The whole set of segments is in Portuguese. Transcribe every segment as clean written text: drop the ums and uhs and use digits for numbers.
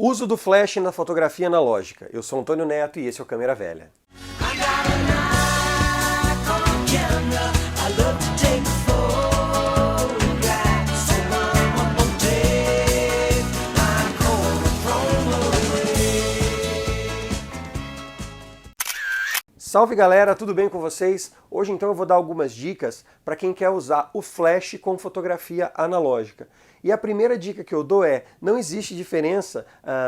Uso do flash na fotografia analógica. Eu sou Antônio Neto e esse é o Câmera Velha. Salve galera, tudo bem com vocês? Hoje então eu vou dar algumas dicas para quem quer usar o flash com fotografia analógica. E a primeira dica que eu dou é, não existe diferença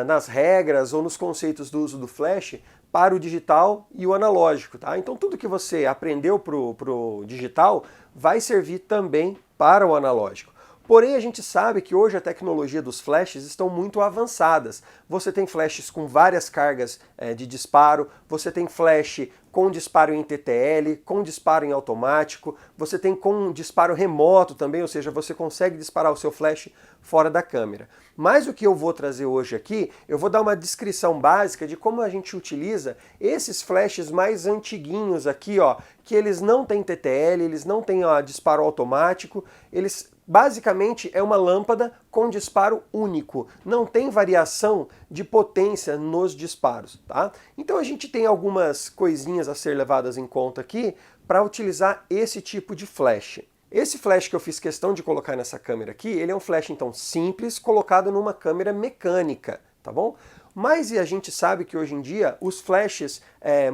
nas regras ou nos conceitos do uso do flash para o digital e o analógico, tá? Então tudo que você aprendeu pro digital vai servir também para o analógico. Porém, a gente sabe que hoje a tecnologia dos flashes estão muito avançadas. Você tem flashes com várias cargas de disparo, você tem flash com disparo em TTL, com disparo em automático, você tem com disparo remoto também, ou seja, você consegue disparar o seu flash fora da câmera. Mas o que eu vou trazer hoje aqui, eu vou dar uma descrição básica de como a gente utiliza esses flashes mais antiguinhos aqui, ó, que eles não têm TTL, eles não têm disparo automático, eles basicamente é uma lâmpada com disparo único, não tem variação de potência nos disparos, tá? Então a gente tem algumas coisinhas a ser levadas em conta aqui para utilizar esse tipo de flash. Esse flash que eu fiz questão de colocar nessa câmera aqui, ele é um flash então simples, colocado numa câmera mecânica, tá bom? Mas a gente sabe que hoje em dia os flashes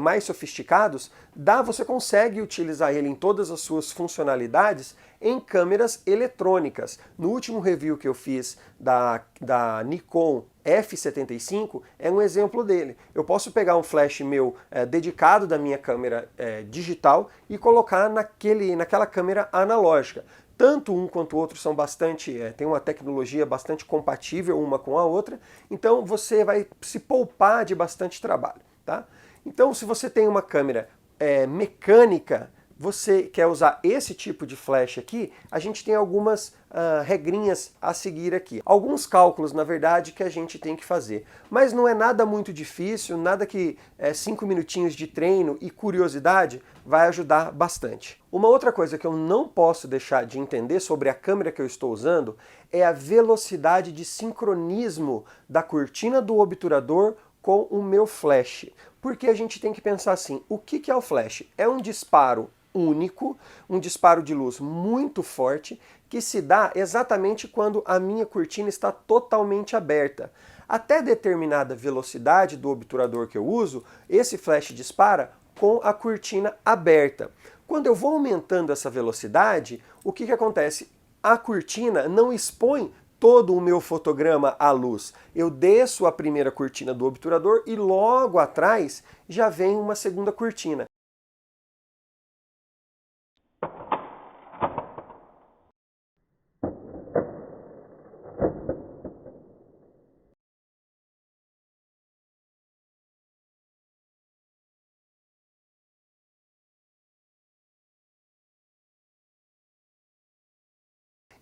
mais sofisticados, você consegue utilizar ele em todas as suas funcionalidades em câmeras eletrônicas. No último review que eu fiz da Nikon F75 é um exemplo dele. Eu posso pegar um flash meu dedicado da minha câmera digital e colocar naquela câmera analógica. Tanto um quanto o outro são tem uma tecnologia bastante compatível uma com a outra, então você vai se poupar de bastante trabalho, tá? Então, se você tem uma câmera mecânica, você quer usar esse tipo de flash aqui, a gente tem algumas regrinhas a seguir aqui. Alguns cálculos, na verdade, que a gente tem que fazer. Mas não é nada muito difícil, nada que 5 minutinhos de treino e curiosidade vai ajudar bastante. Uma outra coisa que eu não posso deixar de entender sobre a câmera que eu estou usando é a velocidade de sincronismo da cortina do obturador com o meu flash. Porque a gente tem que pensar assim, o que é o flash? É um disparo único, um disparo de luz muito forte, que se dá exatamente quando a minha cortina está totalmente aberta. Até determinada velocidade do obturador que eu uso, esse flash dispara com a cortina aberta. Quando eu vou aumentando essa velocidade, o que acontece? A cortina não expõe todo o meu fotograma à luz. Eu desço a primeira cortina do obturador e logo atrás já vem uma segunda cortina.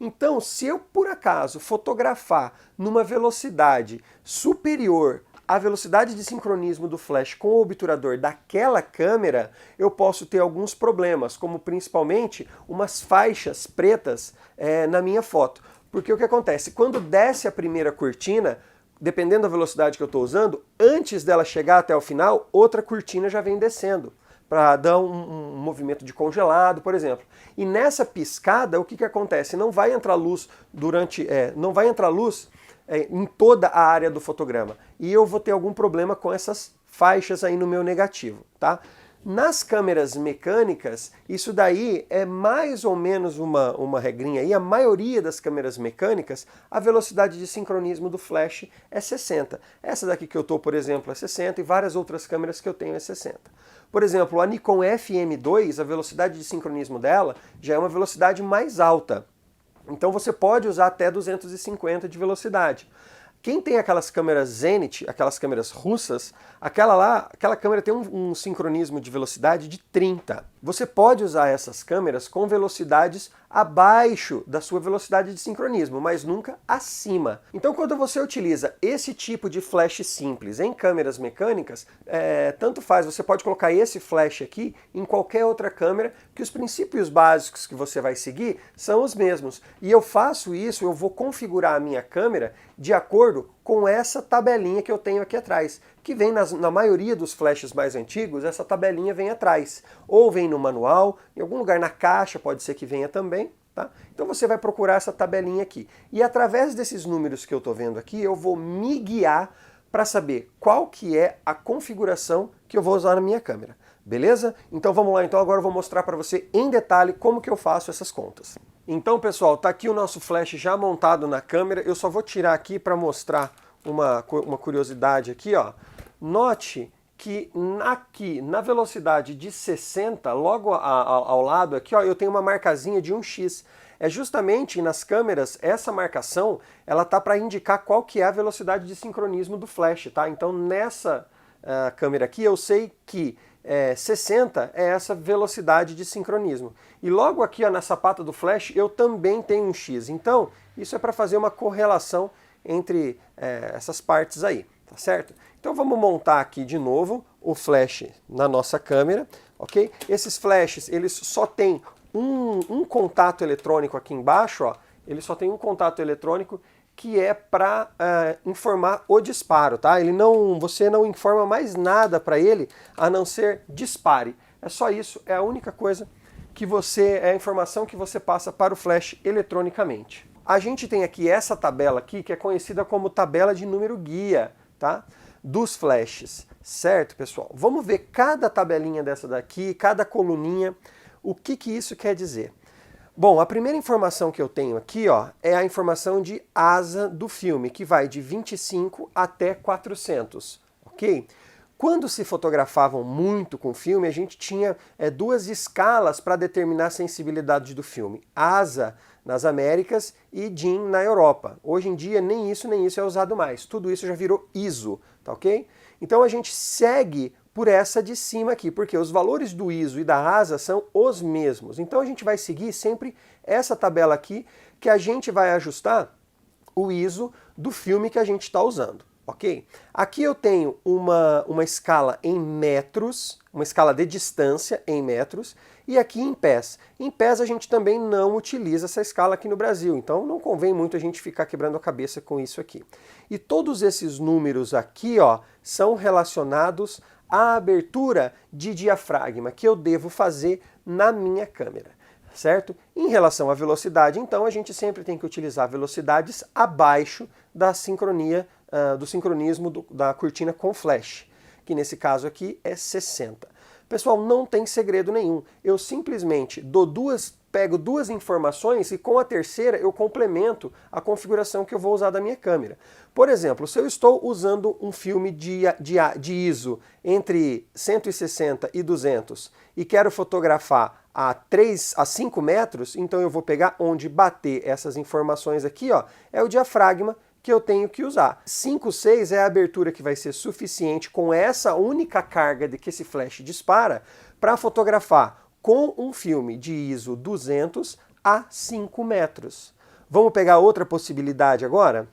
Então, se eu por acaso fotografar numa velocidade superior à velocidade de sincronismo do flash com o obturador daquela câmera, eu posso ter alguns problemas, como principalmente umas faixas pretas na minha foto. Porque o que acontece? Quando desce a primeira cortina, dependendo da velocidade que eu estou usando, antes dela chegar até o final, outra cortina já vem descendo, para dar um movimento de congelado, por exemplo. E nessa piscada, o que acontece? Não vai entrar luz em toda a área do fotograma. E eu vou ter algum problema com essas faixas aí no meu negativo, tá? Nas câmeras mecânicas, isso daí é mais ou menos uma regrinha aí. A maioria das câmeras mecânicas, a velocidade de sincronismo do flash é 60. Essa daqui que eu estou, por exemplo, é 60 e várias outras câmeras que eu tenho é 60. Por exemplo, a Nikon FM2, a velocidade de sincronismo dela já é uma velocidade mais alta. Então você pode usar até 250 de velocidade. Quem tem aquelas câmeras Zenit, aquelas câmeras russas, aquela câmera tem um sincronismo de velocidade de 30. Você pode usar essas câmeras com velocidades abaixo da sua velocidade de sincronismo, mas nunca acima. Então, quando você utiliza esse tipo de flash simples em câmeras mecânicas, tanto faz, você pode colocar esse flash aqui em qualquer outra câmera, que os princípios básicos que você vai seguir são os mesmos. E eu faço isso, eu vou configurar a minha câmera de acordo com essa tabelinha que eu tenho aqui atrás, que vem na maioria dos flashes mais antigos, essa tabelinha vem atrás, ou vem no manual, em algum lugar na caixa pode ser que venha também. Tá? Então você vai procurar essa tabelinha aqui. E através desses números que eu estou vendo aqui, eu vou me guiar para saber qual que é a configuração que eu vou usar na minha câmera. Beleza? Então vamos lá, então agora eu vou mostrar para você em detalhe como que eu faço essas contas. Então pessoal, tá aqui o nosso flash já montado na câmera, eu só vou tirar aqui para mostrar uma curiosidade aqui, ó. Note que aqui na velocidade de 60, logo ao lado aqui, ó, eu tenho uma marcazinha de 1x. É justamente nas câmeras, essa marcação, ela tá para indicar qual que é a velocidade de sincronismo do flash, tá? Então nessa câmera aqui eu sei que 60 é essa velocidade de sincronismo. E logo aqui ó, na sapata do flash eu também tenho um x. Então isso é para fazer uma correlação entre essas partes aí, tá certo? Então vamos montar aqui de novo o flash na nossa câmera, ok? Esses flashes, eles só têm um contato eletrônico aqui embaixo, ó. Ele só tem um contato eletrônico que é para informar o disparo, tá? Você não informa mais nada para ele a não ser dispare. É só isso, é a única coisa que é a informação que você passa para o flash eletronicamente. A gente tem aqui essa tabela aqui que é conhecida como tabela de número guia, tá? Dos flashes, certo, pessoal? Vamos ver cada tabelinha dessa daqui, cada coluninha, o que isso quer dizer. Bom, a primeira informação que eu tenho aqui, ó, é a informação de asa do filme, que vai de 25 até 400, ok? Quando se fotografavam muito com filme, a gente tinha duas escalas para determinar a sensibilidade do filme. ASA nas Américas e DIN na Europa. Hoje em dia nem isso é usado mais. Tudo isso já virou ISO, tá ok? Então a gente segue por essa de cima aqui, porque os valores do ISO e da ASA são os mesmos. Então a gente vai seguir sempre essa tabela aqui, que a gente vai ajustar o ISO do filme que a gente está usando. Ok? Aqui eu tenho uma escala em metros, uma escala de distância em metros, e aqui em pés. Em pés a gente também não utiliza essa escala aqui no Brasil, então não convém muito a gente ficar quebrando a cabeça com isso aqui. E todos esses números aqui, ó, são relacionados à abertura de diafragma que eu devo fazer na minha câmera. Certo? Em relação à velocidade, então, a gente sempre tem que utilizar velocidades abaixo da sincronia, do sincronismo da cortina com flash, que nesse caso aqui é 60. Pessoal, não tem segredo nenhum. Eu simplesmente pego duas informações e com a terceira eu complemento a configuração que eu vou usar da minha câmera. Por exemplo, se eu estou usando um filme de ISO entre 160 e 200 e quero fotografar a 5 metros, então eu vou pegar onde bater essas informações aqui, ó, é o diafragma que eu tenho que usar. 5, 6 é a abertura que vai ser suficiente com essa única carga de que esse flash dispara para fotografar com um filme de ISO 200 a 5 metros. Vamos pegar outra possibilidade agora?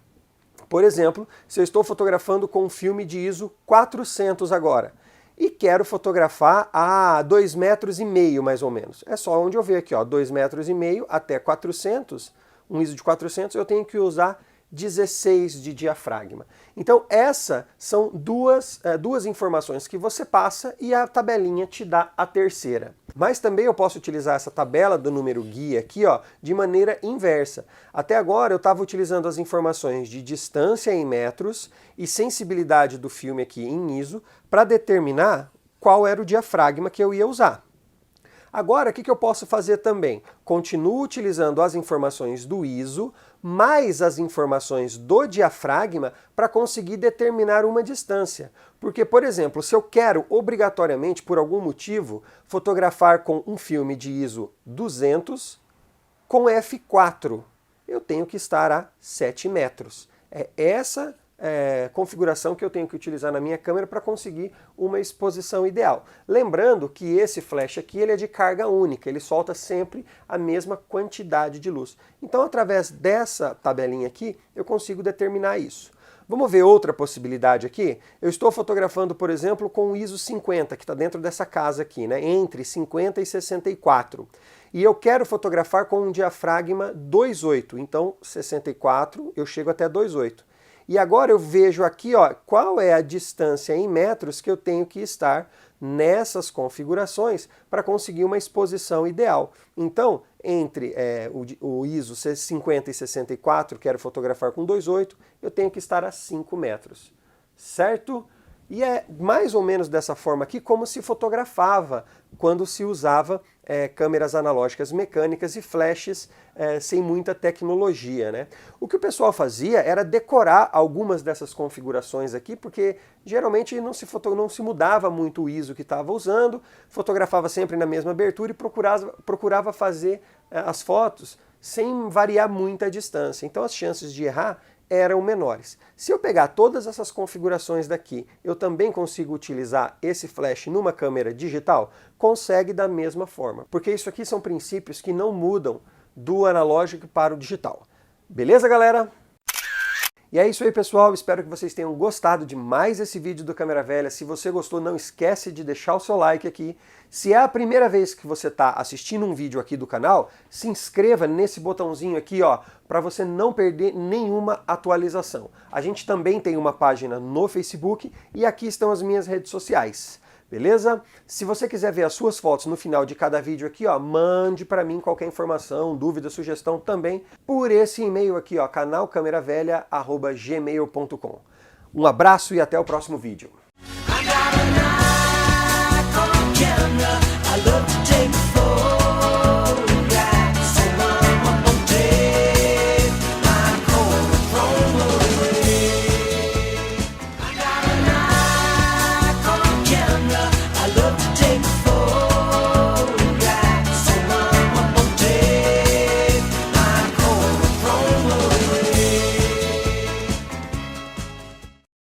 Por exemplo, se eu estou fotografando com um filme de ISO 400 agora e quero fotografar a 2,5 metros mais ou menos. É só onde eu ver aqui, ó, 2,5 metros até 400, um ISO de 400, eu tenho que usar 16 de diafragma. Então essas são duas informações que você passa e a tabelinha te dá a terceira. Mas também eu posso utilizar essa tabela do número guia aqui, ó, de maneira inversa. Até agora eu estava utilizando as informações de distância em metros e sensibilidade do filme aqui em ISO para determinar qual era o diafragma que eu ia usar. Agora, o que eu posso fazer também? Continuo utilizando as informações do ISO, mais as informações do diafragma para conseguir determinar uma distância. Porque, por exemplo, se eu quero obrigatoriamente, por algum motivo, fotografar com um filme de ISO 200 com f4, eu tenho que estar a 7 metros. É essa configuração que eu tenho que utilizar na minha câmera para conseguir uma exposição ideal. Lembrando que esse flash aqui ele é de carga única, ele solta sempre a mesma quantidade de luz. Então, através dessa tabelinha aqui, eu consigo determinar isso. Vamos ver outra possibilidade aqui? Eu estou fotografando, por exemplo, com o ISO 50, que está dentro dessa casa aqui, né? Entre 50 e 64. E eu quero fotografar com um diafragma 2.8, então 64 eu chego até 2.8. E agora eu vejo aqui, ó, qual é a distância em metros que eu tenho que estar nessas configurações para conseguir uma exposição ideal. Então, entre o ISO 50 e 64, quero fotografar com 2.8, eu tenho que estar a 5 metros, certo? E é mais ou menos dessa forma aqui como se fotografava quando se usava câmeras analógicas mecânicas e flashes sem muita tecnologia, né? O que o pessoal fazia era decorar algumas dessas configurações aqui, porque geralmente não se mudava muito o ISO que estava usando, fotografava sempre na mesma abertura e procurava fazer as fotos sem variar muita distância. Então as chances de errar eram menores. Se eu pegar todas essas configurações daqui, eu também consigo utilizar esse flash numa câmera digital? Consegue da mesma forma, porque isso aqui são princípios que não mudam do analógico para o digital. Beleza, galera? E é isso aí, pessoal. Espero que vocês tenham gostado de mais esse vídeo do Câmera Velha. Se você gostou, não esquece de deixar o seu like aqui. Se é a primeira vez que você está assistindo um vídeo aqui do canal, se inscreva nesse botãozinho aqui, ó, para você não perder nenhuma atualização. A gente também tem uma página no Facebook e aqui estão as minhas redes sociais. Beleza? Se você quiser ver as suas fotos no final de cada vídeo aqui, ó, mande para mim qualquer informação, dúvida, sugestão também por esse e-mail aqui, ó, canalcameravelha@gmail.com. Um abraço e até o próximo vídeo.